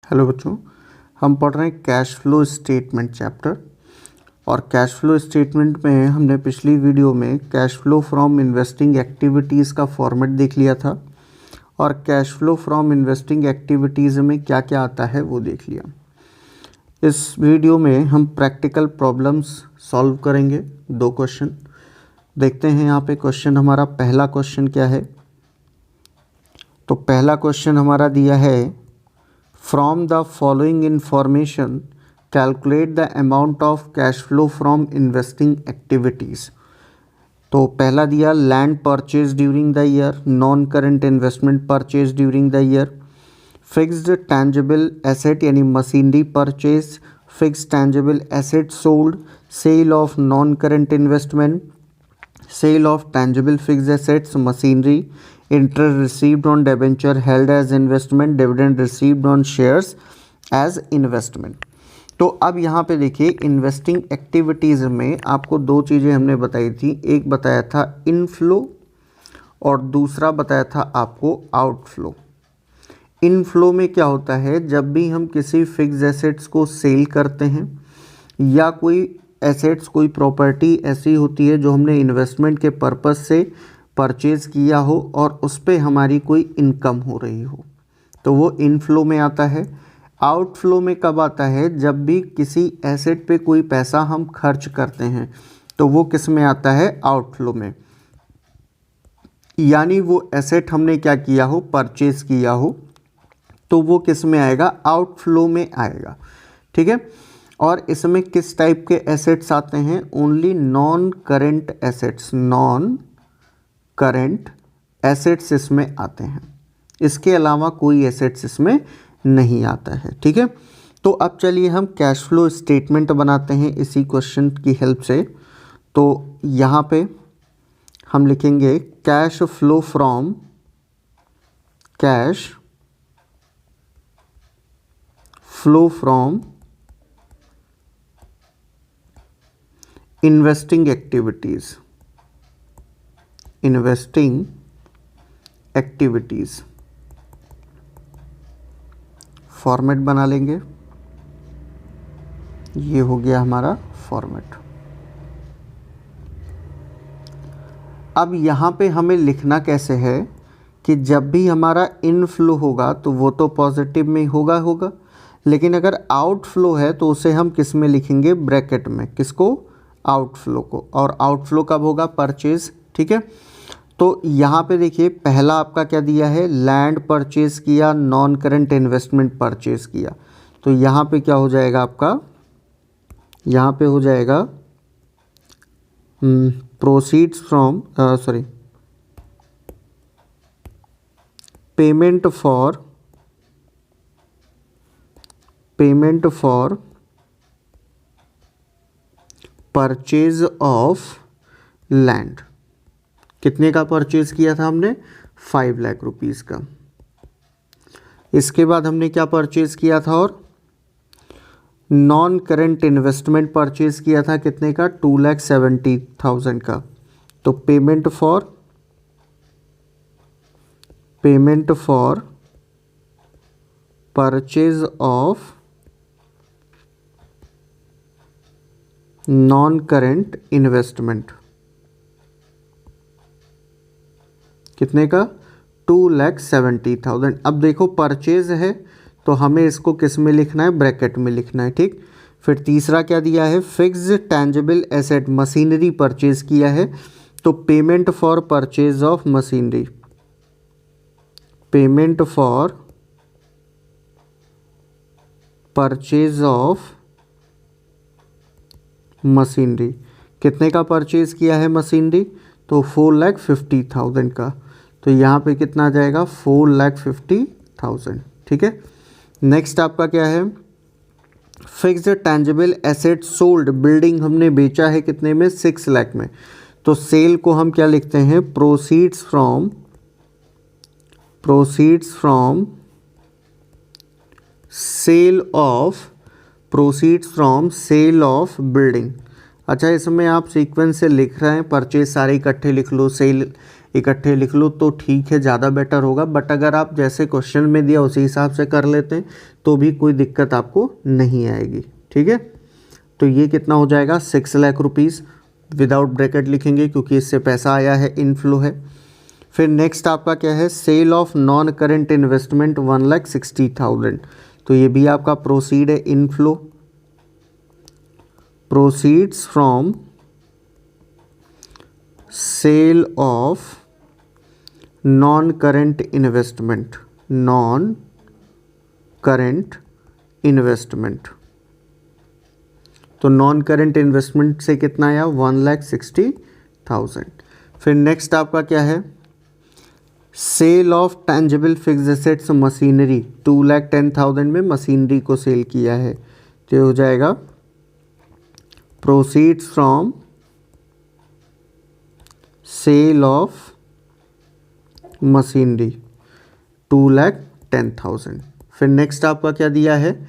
Hello बच्चों, हम पढ़ रहे हैं कैश फ्लो स्टेटमेंट चैप्टर। और कैश फ्लो स्टेटमेंट में हमने पिछली वीडियो में cash flow from investing activities का फॉर्मेट देख लिया था और cash flow from investing activities में क्या क्या आता है वो देख लिया। इस वीडियो में हम प्रैक्टिकल प्रॉब्लम्स सॉल्व करेंगे। 2 क्वेश्चन देखते हैं। यहाँ पे क्वेश्चन हमारा पहला क्वेश्चन क्या है, तो पहला क्वेश्चन हमारा दिया है From the following information, calculate the amount of cash flow from investing activities। तो पहला दिया land purchase during the year, non current investment purchase during the year, fixed tangible asset यानी machinery purchase, fixed tangible asset sold, sale of non current investment, sale of tangible fixed assets machinery, interest received on debenture held as investment, dividend received on shares as investment। तो अब यहाँ पे देखिए investing activities में आपको 2 चीज़ें हमने बताई थी। एक बताया था इनफ्लो और दूसरा बताया था आपको आउटफ्लो। इनफ्लो में क्या होता है, जब भी हम किसी फिक्स एसेट्स को सेल करते हैं या कोई एसेट्स कोई प्रॉपर्टी ऐसी होती है जो हमने इन्वेस्टमेंट के पर्पज़ से परचेज़ किया हो और उस पर हमारी कोई इनकम हो रही हो, तो वो इनफ्लो में आता है। आउटफ्लो में कब आता है, जब भी किसी एसेट पे कोई पैसा हम खर्च करते हैं तो वो किस में आता है, आउटफ्लो में। यानी वो एसेट हमने क्या किया हो, परचेज़ किया हो, तो वो किस में आएगा, आउटफ्लो में आएगा। ठीक है। और इसमें किस टाइप के एसेट्स आते हैं, only non current assets, non current assets इसमें आते हैं। इसके अलावा कोई एसेट्स इसमें नहीं आता है। ठीक है। तो अब चलिए हम कैश फ्लो स्टेटमेंट बनाते हैं इसी क्वेश्चन की हेल्प से। तो यहाँ पे हम लिखेंगे cash flow from investing activities format बना लेंगे। ये हो गया हमारा फॉर्मेट। अब यहाँ पे हमें लिखना कैसे है कि जब भी हमारा इनफ्लो होगा तो वो तो पॉजिटिव में होगा, लेकिन अगर आउटफ्लो है तो उसे हम किस में लिखेंगे, ब्रैकेट में। किसको, आउटफ्लो को। और आउटफ्लो कब होगा, परचेज। ठीक है। तो यहाँ पे देखिए पहला आपका क्या दिया है, लैंड परचेज़ किया, नॉन करंट इन्वेस्टमेंट परचेज़ किया। तो यहाँ पे क्या हो जाएगा आपका, यहाँ पे हो जाएगा proceeds from payment for purchase of land. कितने का परचेज किया था हमने, 5 लाख रुपीज़ का। इसके बाद हमने क्या परचेज किया था, और नॉन करंट इन्वेस्टमेंट परचेज किया था कितने का, 2,70,000 का। तो payment for purchase of non current investment कितने का, 2,70,000। अब देखो परचेज है तो हमें इसको किस में लिखना है, ब्रैकेट में लिखना है। ठीक। फिर तीसरा क्या दिया है, fixed tangible asset machinery purchase किया है, तो payment for purchase of machinery, payment for purchase of machinery. कितने का परचेज किया है मशीनरी, तो 4,50,000 का। तो यहाँ पे कितना आ जाएगा, 4,50,000। ठीक है। नेक्स्ट आपका क्या है, fixed tangible asset sold, building हमने बेचा है कितने में, 6 लाख में। तो सेल को हम क्या लिखते हैं, proceeds from sale of building. अच्छा, इसमें आप सीक्वेंस से लिख रहे हैं, परचेज सारे इकट्ठे लिख लो, सेल इकट्ठे लिख लो तो ठीक है, ज़्यादा बेटर होगा। बट अगर आप जैसे क्वेश्चन में दिया उसी हिसाब से कर लेते हैं तो भी कोई दिक्कत आपको नहीं आएगी, ठीक है। तो ये कितना हो जाएगा 6 लाख रुपीज़, विदाउट ब्रैकेट लिखेंगे क्योंकि इससे पैसा आया है, इनफ्लो है। फिर नेक्स्ट आपका क्या है, sale of non current investment 1,60,000, तो ये भी आपका प्रोसीड है, inflow. Proceeds from sale of non current investment, non current investment, तो नॉन करेंट इन्वेस्टमेंट से कितना आया 1,60,000। फिर नेक्स्ट आपका क्या है, sale of tangible fixed assets machinery 2,10,000 में मशीनरी को सेल किया है, तो हो जाएगा proceeds from sale of machinery 2,10,000। फिर नेक्स्ट आपका क्या दिया है,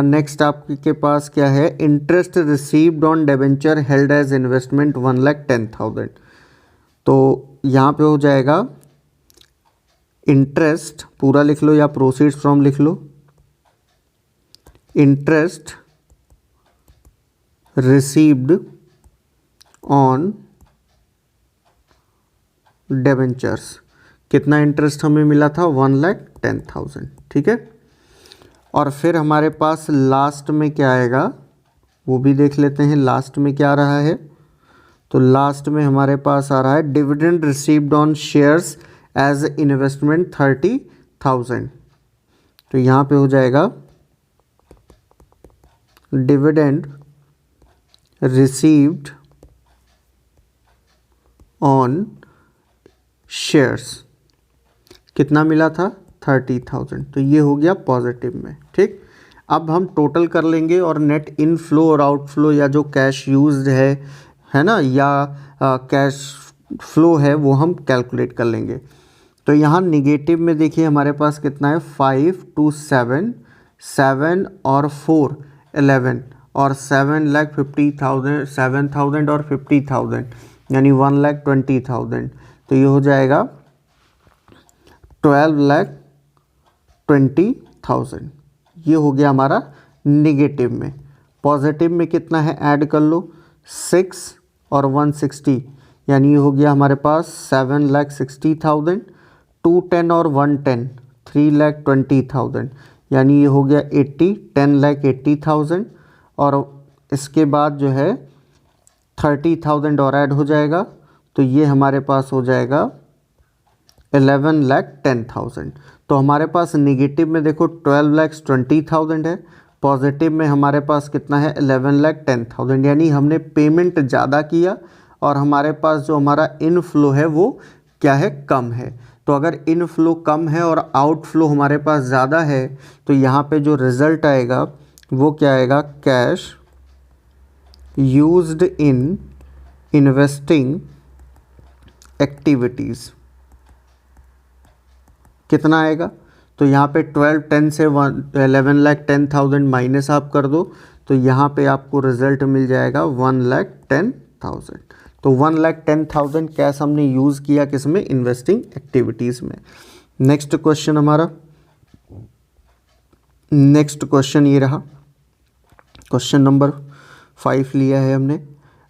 नेक्स्ट आपके पास क्या है, interest received on debenture held as investment 1,10,000, तो यहाँ पे हो जाएगा इंटरेस्ट पूरा लिख लो या प्रोसीड्स फ्रॉम लिख लो, इंटरेस्ट रिसीव्ड ऑन डिबेंचर्स, कितना इंटरेस्ट हमें मिला था 1,10,000, ठीक है। और फिर हमारे पास लास्ट में क्या आएगा वो भी देख लेते हैं, लास्ट में क्या आ रहा है, तो लास्ट में हमारे पास आ रहा है dividend received on shares as investment 30,000, तो यहाँ पे हो जाएगा डिविडेंड रिसीव्ड ऑन शेयर्स कितना मिला था 30,000, तो ये हो गया पॉजिटिव में, ठीक। अब हम टोटल कर लेंगे और नेट इनफ्लो और आउटफ्लो या जो कैश यूज्ड है ना, या कैश फ्लो है वो हम कैलकुलेट कर लेंगे। तो यहाँ निगेटिव में देखिए हमारे पास कितना है 5 to 7, 7 और 4 11 और 7,50,000, 7,000 और 50,000 यानी 1,20,000, तो ये हो जाएगा 12,20,000। ये हो गया हमारा निगेटिव में। पॉजिटिव में कितना है ऐड कर लो 6 और 160 यानी ये हो गया हमारे पास 7,60,000, 210 और 110 3,20,000 यानी ये हो गया 10,80,000 और इसके बाद जो है 30,000 और ऐड हो जाएगा, तो ये हमारे पास हो जाएगा 11,10,000। तो हमारे पास निगेटिव में देखो 12,20,000 है, पॉजिटिव में हमारे पास कितना है 11,10,000, यानी हमने पेमेंट ज़्यादा किया और हमारे पास जो हमारा इनफ्लो है वो क्या है कम है। तो अगर इनफ्लो कम है और आउटफ्लो हमारे पास ज़्यादा है तो यहाँ पे जो रिज़ल्ट आएगा वो क्या आएगा, cash used in investing activities कितना आएगा, तो यहाँ पे 12,10 से 11,10,000 माइनस आप कर दो तो यहाँ पे आपको रिजल्ट मिल जाएगा 1,10,000। तो 1,10,000 कैश हमने यूज़ किया किसमें, इन्वेस्टिंग एक्टिविटीज़ में। नेक्स्ट क्वेश्चन हमारा, नेक्स्ट क्वेश्चन ये रहा, क्वेश्चन नंबर 5 लिया है हमने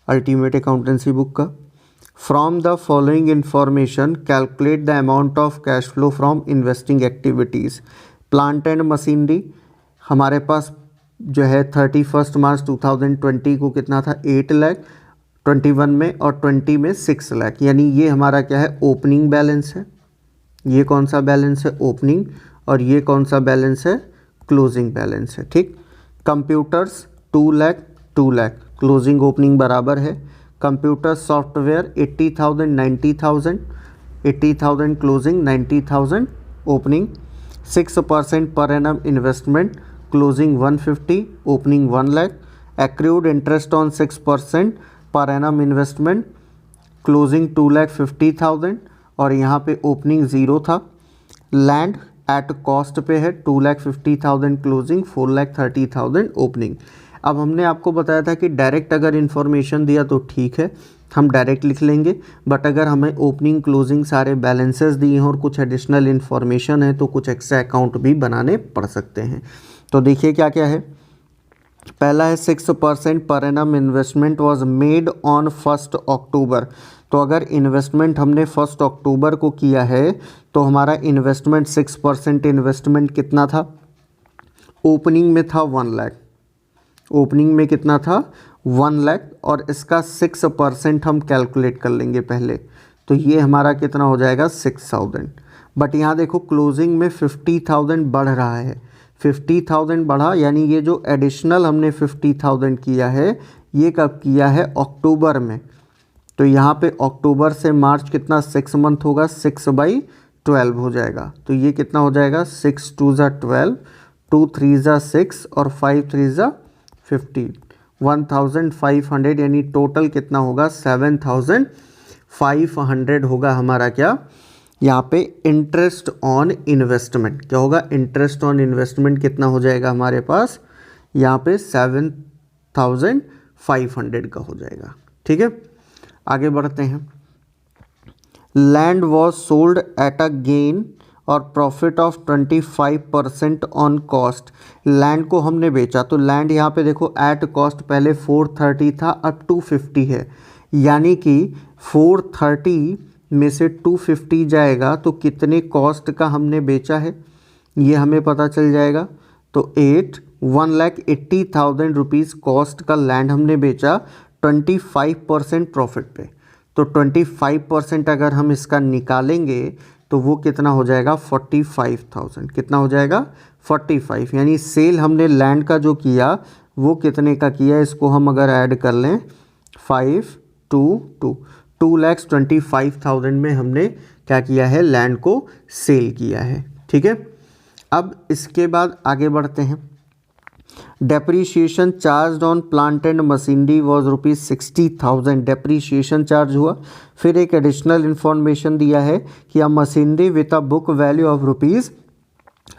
अल्टीमेट अकाउंटेंसी बुक का। From the following information calculate the amount of cash flow from investing activities. Plant and machinery हमारे पास जो है 31 मार्च 2020 को कितना था 8 लाख, 21 में और 20 में 6 लाख, यानी ये हमारा क्या है ओपनिंग बैलेंस है। ये कौन सा बैलेंस है, ओपनिंग, और ये कौन सा बैलेंस है, क्लोजिंग बैलेंस है, ठीक। Computers 2 lakh 2 lakh, closing opening बराबर है। Computer software 80,000 90,000, 80,000 closing 90,000 opening. 6% per annum investment, closing 150, opening 1 lakh. Accrued interest on 6% per annum investment, closing 2,50,000 और यहाँ पे ओपनिंग 0 था। लैंड एट कॉस्ट पे है 2,50,000 क्लोजिंग, 4,30,000 ओपनिंग। अब हमने आपको बताया था कि डायरेक्ट अगर इन्फॉर्मेशन दिया तो ठीक है, हम डायरेक्ट लिख लेंगे, बट अगर हमें ओपनिंग क्लोजिंग सारे बैलेंसेस दिए हैं और कुछ एडिशनल इन्फॉर्मेशन है तो कुछ एक्स्ट्रा अकाउंट भी बनाने पड़ सकते हैं। तो देखिए क्या क्या है। पहला है 6% per annum investment was made on 1 अक्टूबर। तो अगर इन्वेस्टमेंट हमने 1 अक्टूबर को किया है तो हमारा इन्वेस्टमेंट 6% इन्वेस्टमेंट कितना था, ओपनिंग में था 1 लाख, ओपनिंग में कितना था 1 लाख, और इसका 6% हम कैलकुलेट कर लेंगे पहले, तो ये हमारा कितना हो जाएगा 6000। बट यहाँ देखो क्लोजिंग में 50,000 बढ़ रहा है, 50,000 बढ़ा, यानी ये जो एडिशनल हमने 50,000 किया है ये कब किया है, अक्टूबर में। तो यहाँ पे अक्टूबर से मार्च कितना 6 मंथ होगा, 6/12 हो जाएगा। तो ये कितना हो जाएगा 6 2 ज़ा 12, 2 3 ज़ा 6 और 5 3 ज़ा 15, 1500, यानी टोटल कितना होगा 7500 होगा हमारा क्या यहाँ पे इंटरेस्ट ऑन इन्वेस्टमेंट। क्या होगा, इंटरेस्ट ऑन इन्वेस्टमेंट कितना हो जाएगा हमारे पास यहाँ पे 7500 का हो जाएगा। ठीक है, आगे बढ़ते हैं। Land was sold at a gain और profit of 25% on cost. Land को हमने बेचा, तो लैंड यहाँ पे देखो एट कॉस्ट पहले 430 था, अब 250 है, यानी कि 430 में से 250 जाएगा तो कितने कॉस्ट का हमने बेचा है ये हमें पता चल जाएगा। तो 1,80,000 रुपीज़ कॉस्ट का लैंड हमने बेचा 25% प्रॉफिट पे। तो 25% अगर हम इसका निकालेंगे तो वो कितना हो जाएगा 45,000, कितना हो जाएगा 45, यानी सेल हमने लैंड का जो किया वो कितने का किया, इसको हम अगर ऐड कर लें 5 2 2, 2,25,000 में हमने क्या किया है, लैंड को सेल किया है। ठीक है, अब इसके बाद आगे बढ़ते हैं। Depreciation charge on plant and machinery was ₹60,000, depreciation charge हुआ। फिर एक एडिशनल इन्फॉर्मेशन दिया है कि अ machinery with a book value of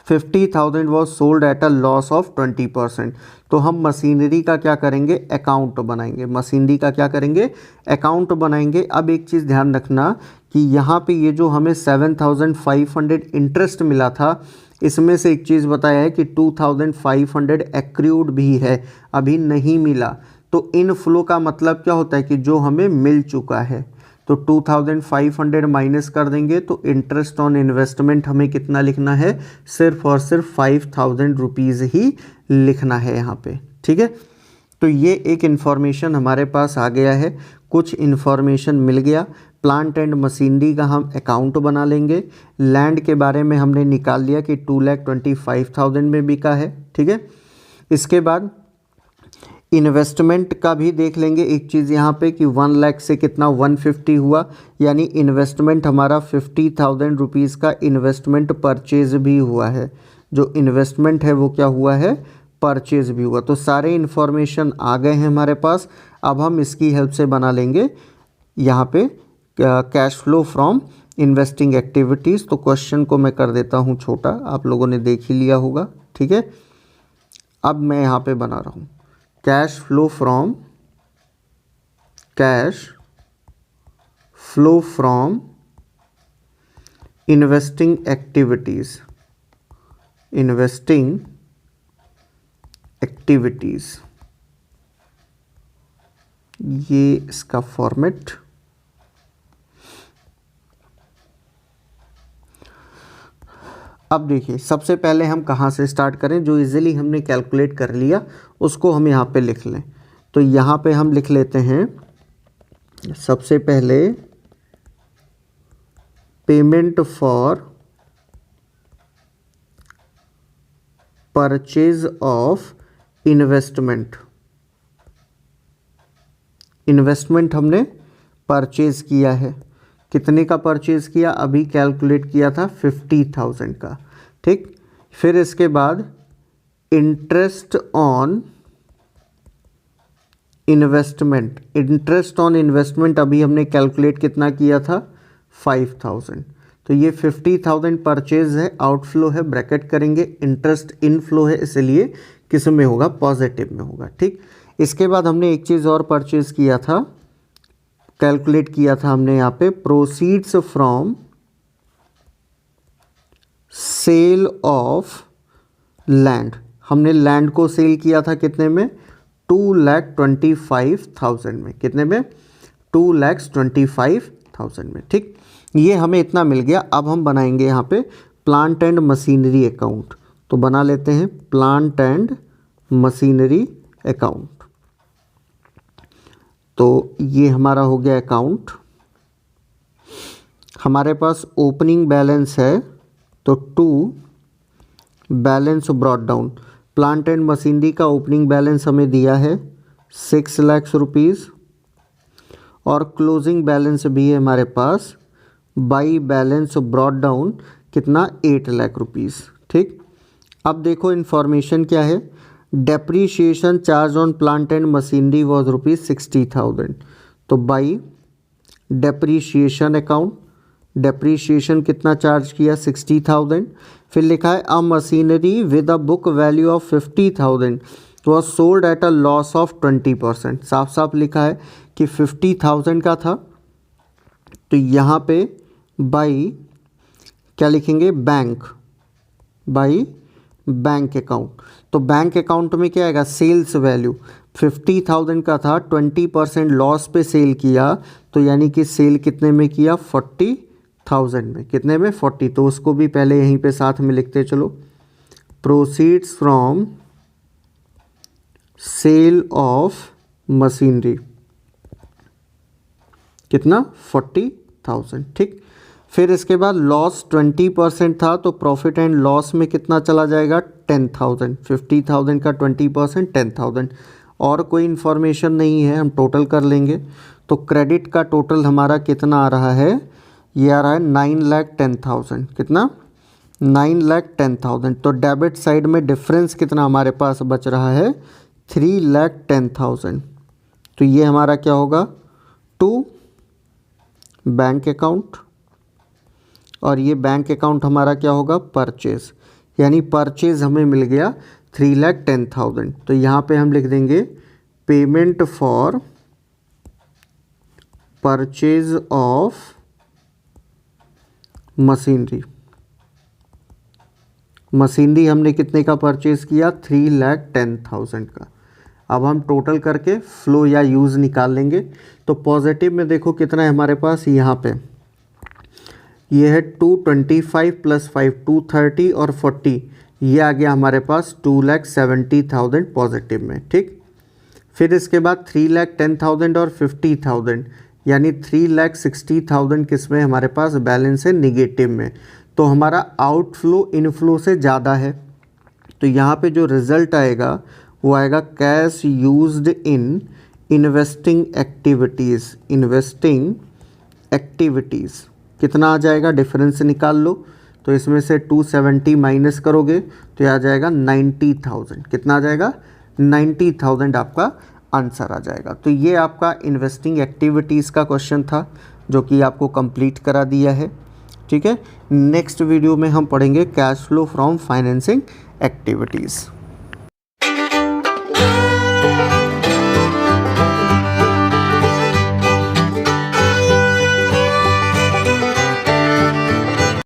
₹50,000 was sold at a loss of 20%। तो हम मशीनरी का क्या करेंगे, अकाउंट बनाएंगे, मशीनरी का क्या करेंगे, अकाउंट बनाएंगे। अब एक चीज़ ध्यान रखना कि यहाँ पे ये जो हमें 7,500 इंटरेस्ट मिला था, इसमें से एक चीज़ बताया है कि 2,500 एक्रूड भी है, अभी नहीं मिला। तो इनफ्लो का मतलब क्या होता है कि जो हमें मिल चुका है, तो 2,500 माइनस कर देंगे तो इंटरेस्ट ऑन इन्वेस्टमेंट हमें कितना लिखना है, सिर्फ और सिर्फ 5,000 रुपीज़ ही लिखना है यहाँ पे। ठीक है, तो ये एक इन्फॉर्मेशन हमारे पास आ गया है, कुछ इन्फॉर्मेशन मिल गया। प्लांट एंड मशीनरी का हम अकाउंट बना लेंगे। लैंड के बारे में हमने निकाल लिया कि 2,25,000 में बिका है। ठीक है, इसके बाद इन्वेस्टमेंट का भी देख लेंगे एक चीज़ यहाँ पे कि 1 लाख से कितना 150 हुआ, यानी इन्वेस्टमेंट हमारा 50,000 रुपीज़ का इन्वेस्टमेंट परचेज भी हुआ है। जो इन्वेस्टमेंट है वो क्या हुआ है, परचेज भी हुआ। तो सारे इन्फॉर्मेशन आ गए हैं हमारे पास। अब हम इसकी हेल्प से बना लेंगे यहाँ पे cash flow from investing activities. तो क्वेश्चन को मैं कर देता हूँ छोटा, आप लोगों ने देख ही लिया होगा। ठीक है, अब मैं यहाँ पे बना रहा हूँ cash flow from investing activities, ये इसका फॉर्मेट। अब देखिए सबसे पहले हम कहाँ से स्टार्ट करें, जो इजीली हमने कैलकुलेट कर लिया उसको हम यहाँ पे लिख लें। तो यहाँ पे हम लिख लेते हैं सबसे पहले payment for purchase of investment. Investment हमने परचेज किया है, कितने का परचेज किया, अभी कैलकुलेट किया था 50,000 का। ठीक, फिर इसके बाद interest on investment, interest on investment अभी हमने कैलकुलेट कितना किया था 5,000। तो ये 50,000 परचेज है, आउटफ्लो है, ब्रैकेट करेंगे, इंटरेस्ट इनफ्लो है, इसलिए किस में होगा, पॉजिटिव में होगा। ठीक, इसके बाद हमने एक चीज़ और परचेज किया था, कैलकुलेट किया था हमने यहाँ पे, proceeds from sale of land. हमने लैंड को सेल किया था कितने में, 2,25,000 में। कितने में, 2,25,000 में। ठीक, ये हमें इतना मिल गया। अब हम बनाएंगे यहाँ पे प्लांट एंड मशीनरी अकाउंट। तो बना लेते हैं प्लांट एंड मशीनरी अकाउंट। तो ये हमारा हो गया अकाउंट। हमारे पास ओपनिंग बैलेंस है, तो 2 balance brought down. Plant and machinery का ओपनिंग बैलेंस हमें दिया है 6 लाख रुपीज़, और क्लोजिंग बैलेंस भी है हमारे पास बाई बैलेंस ब्रॉट डाउन कितना, 8 लाख रुपीज़। ठीक, अब देखो इन्फॉर्मेशन क्या है, depreciation charge on plant and machinery was ₹60,000। तो बाई डेप्रीशिएशन अकाउंट, डेप्रीशिएशन कितना चार्ज किया, 60,000। फिर लिखा है अ machinery with a book value of 50,000 was sold at a loss of 20%। साफ साफ लिखा है कि 50,000 का था, तो यहाँ पे बाई क्या लिखेंगे, बैंक, बाई बैंक अकाउंट। तो बैंक अकाउंट में क्या आएगा, सेल्स वैल्यू 50,000 का था, 20% लॉस पे सेल किया, तो यानी कि सेल कितने में किया, 40,000 में। कितने में, 40। तो उसको भी पहले यहीं पे साथ में लिखते चलो, proceeds from sale of machinery कितना, 40,000। ठीक, फिर इसके बाद लॉस 20% था, तो प्रॉफिट एंड लॉस में कितना चला जाएगा, 10,000। 50,000 का 20% 10,000। और कोई इन्फॉर्मेशन नहीं है, हम टोटल कर लेंगे। तो क्रेडिट का टोटल हमारा कितना आ रहा है, ये आ रहा है 9,10,000। कितना, 9,10,000। तो डेबिट साइड में डिफरेंस कितना हमारे पास बच रहा है, 3,10,000। तो ये हमारा क्या होगा, 2 बैंक अकाउंट, और ये बैंक अकाउंट हमारा क्या होगा, परचेज। यानी परचेज हमें मिल गया 3,10,000। तो यहाँ पे हम लिख देंगे payment for purchase of machinery. Machinery हमने कितने का परचेज किया, 3,10,000 का। अब हम टोटल करके फ्लो या यूज़ निकाल लेंगे। तो पॉजिटिव में देखो कितना है हमारे पास, यहाँ पे ये है 225 + 5 230 और 40, ये आ गया हमारे पास 2,70,000 पॉजिटिव में। ठीक, फिर इसके बाद 3,10,000 और 50,000, यानी 3,60,000 किस में हमारे पास बैलेंस है, निगेटिव में। तो हमारा आउटफ्लो इनफ्लो से ज़्यादा है, तो यहाँ पे जो रिज़ल्ट आएगा वो आएगा cash used in investing activities. Investing activities कितना आ जाएगा, डिफरेंस निकाल लो। तो इसमें से 270 माइनस करोगे तो ये आ जाएगा 90,000। कितना आ जाएगा, 90,000 आपका आंसर आ जाएगा। तो ये आपका इन्वेस्टिंग एक्टिविटीज़ का क्वेश्चन था, जो कि आपको कंप्लीट करा दिया है। ठीक है, नेक्स्ट वीडियो में हम पढ़ेंगे cash flow from financing activities.